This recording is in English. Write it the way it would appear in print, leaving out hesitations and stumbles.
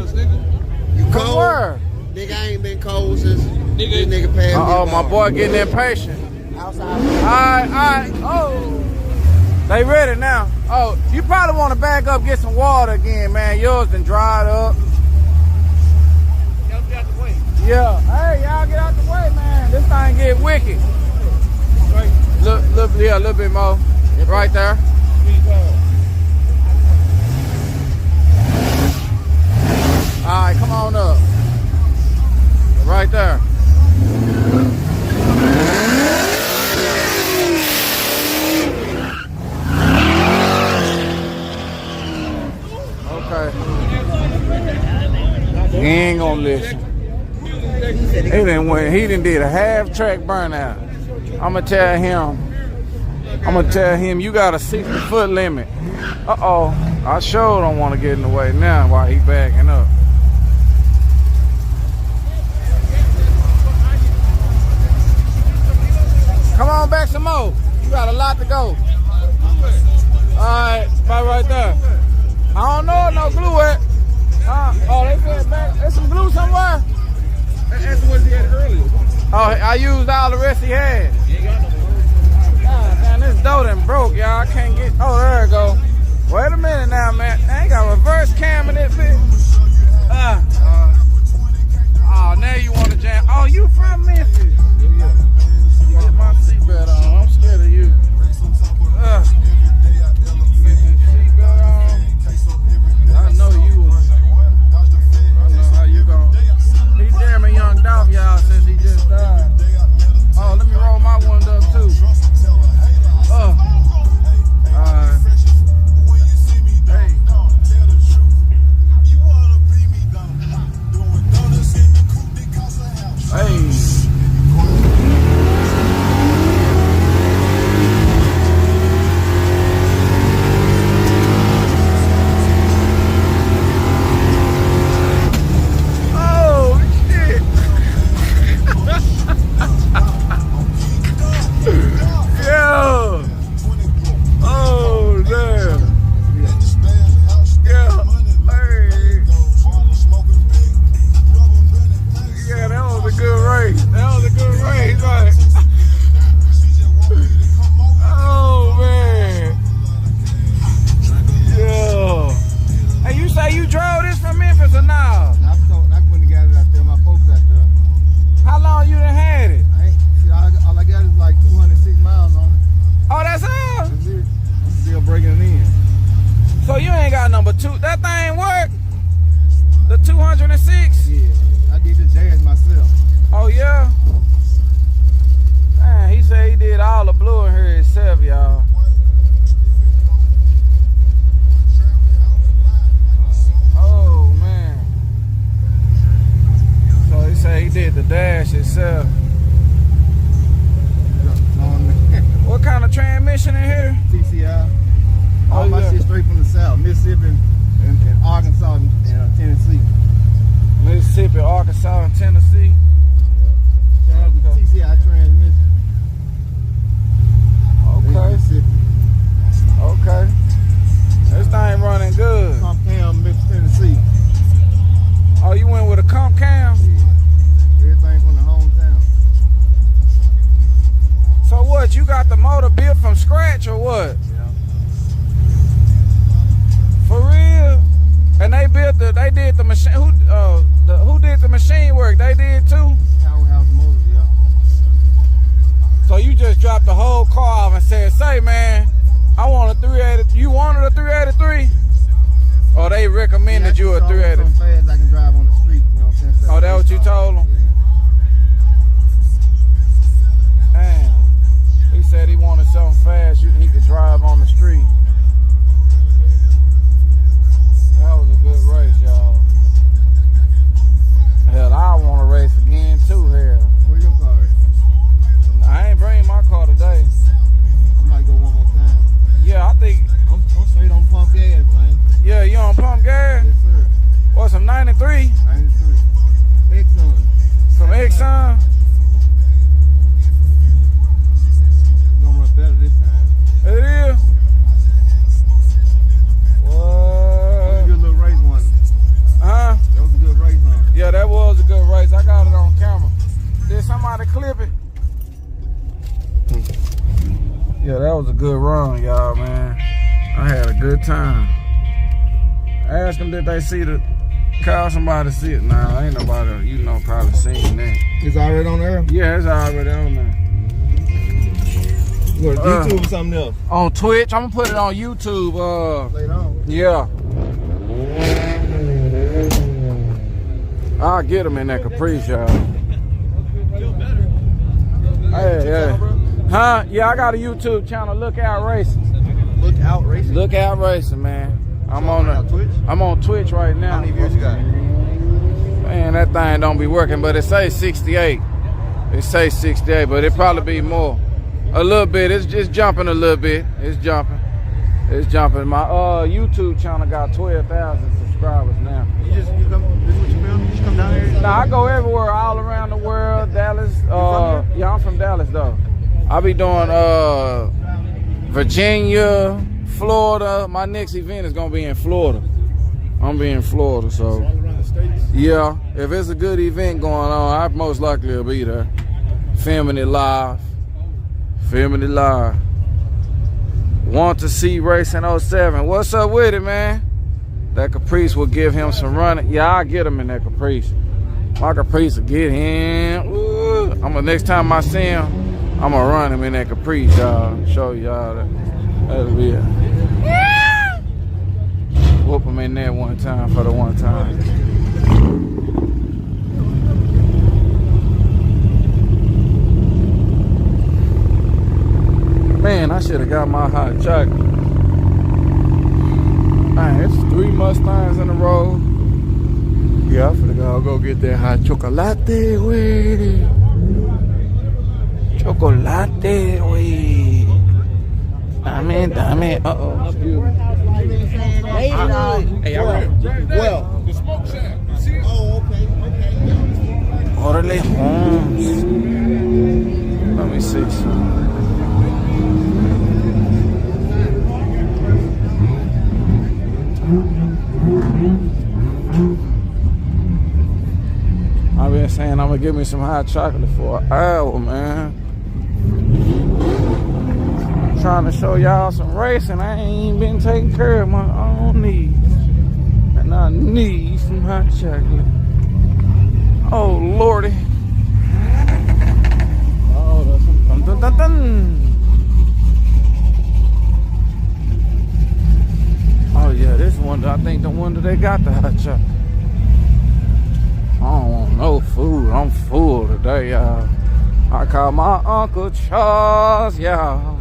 us, nigga. You From cold? where? Nigga, I ain't been cold since this nigga passed me. Uh-oh, my boy getting impatient. Outside. Alright. Oh. They ready now. Oh, you probably want to back up, get some water again, man. Yours done dried up. Y'all get out the way. Yeah. Hey, y'all get out the way, man. This thing get wicked. Right. A little bit more. Right there. Alright, come on up. Right there. Okay. He ain't gonna listen. He done did a half track burnout. I'ma tell him you got a 60-foot limit. Uh-oh. I sure don't want to get in the way now while he backing up. Come on back some more. You got a lot to go. Alright, right there. I don't know no glue at. Oh, they said back. There's some glue somewhere. That's what he had earlier. Oh, I used all the rest he had. God, man, this dough done broke, y'all. I can't get. Oh, there it go. Wait a minute now, man. I ain't got a reverse cam in this bitch. Oh, now you want to jam. Oh, you from Memphis? Yeah. Get my seatbelt on. I'm scared of you. Get this seatbelt on. I know you. I know how you gon'. He jamming Young Dolph, y'all, since he just died. Oh, let me roll my one up too. What kind of transmission in here? TCI. All my shit straight from the south, Mississippi and Arkansas and Tennessee. Mississippi, Arkansas, and Tennessee. Yeah. Okay. TCI transmission. Okay. Okay. This thing running good. Comp cam, Memphis, Tennessee. Oh, you went with a comp cam? Yeah. Everything from the hometown. So what? You got the motor built from scratch or what? Yeah. For real? And they did the machine. Who did the machine work? They did too. Powerhouse Motors, yeah. So you just dropped the whole car off and said, "Say, man, I want a 380." You wanted a 383? Or they recommended you a 380? Fast I can drive on the street, you know what I'm saying? Oh, that what you told them? Yeah. Damn. He said he wanted something fast he could drive on the street. That was a good race, y'all. Hell, I want to race again too here. Where your car at? I ain't bringing my car today. I might go one more time. Yeah, I think. I'm straight on pump gas, man. Yeah, you on pump gas? Yes, sir. What, some 93? 93. Exxon. Some Exxon? It's gonna run better this time. It is? was a good run, y'all, man. I had a good time. Ask them, did they see the car? Somebody see it? Nah, ain't nobody, you know, probably seen that. It's already on there? Yeah, it's already on there. You go to YouTube or something else? On Twitch, I'm gonna put it on YouTube. Later on. Yeah. I'll get them in that Caprice, y'all. Hey. Huh? Yeah, I got a YouTube channel, Look Out Racing. Look Out Racing? Look Out Racing, man. I'm on Twitch? I'm on Twitch right now. How many views you got? Man, that thing don't be working, but it says 68. It says 68, but it probably be more. A little bit. It's just jumping a little bit. It's jumping. It's jumping. My YouTube channel got 12,000 subscribers now. This is what you film? You just come down here? Nah, I go everywhere, all around the world. Dallas. Yeah, I'm from Dallas though. I be doing Virginia, Florida. My next event is gonna be in Florida. I'm be in Florida, so yeah. If it's a good event going on, I most likely will be there. Filming it live. Want to see Racing 07. What's up with it, man? That Caprice will give him some running. Yeah, I'll get him in that Caprice. My Caprice will get him. Ooh. Next time I see him, I'm gonna run him in that Caprice, y'all. Show y'all that. That'll be it. Whoop him in there one time for the one time. Man, I should have got my hot chocolate. Man, it's 3 Mustangs in a row. Yeah, I'm finna go get that hot chocolate, way. Chocolate, way. Dame. Uh-oh. Excuse me. Hey, well. The smoke shack. You see it? Oh, okay. Orale Holmes. Let me see some. I've been saying I'm gonna give me some hot chocolate for an hour, man. I'm trying to show y'all some racing. I ain't been taking care of my own needs. And I need some hot chocolate. Oh, Lordy. Oh, that's some dun dun dun. Oh yeah, this one, I think the one that they got the hot chocolate. I don't want no food. I'm full today, y'all. I call my Uncle Charles, y'all.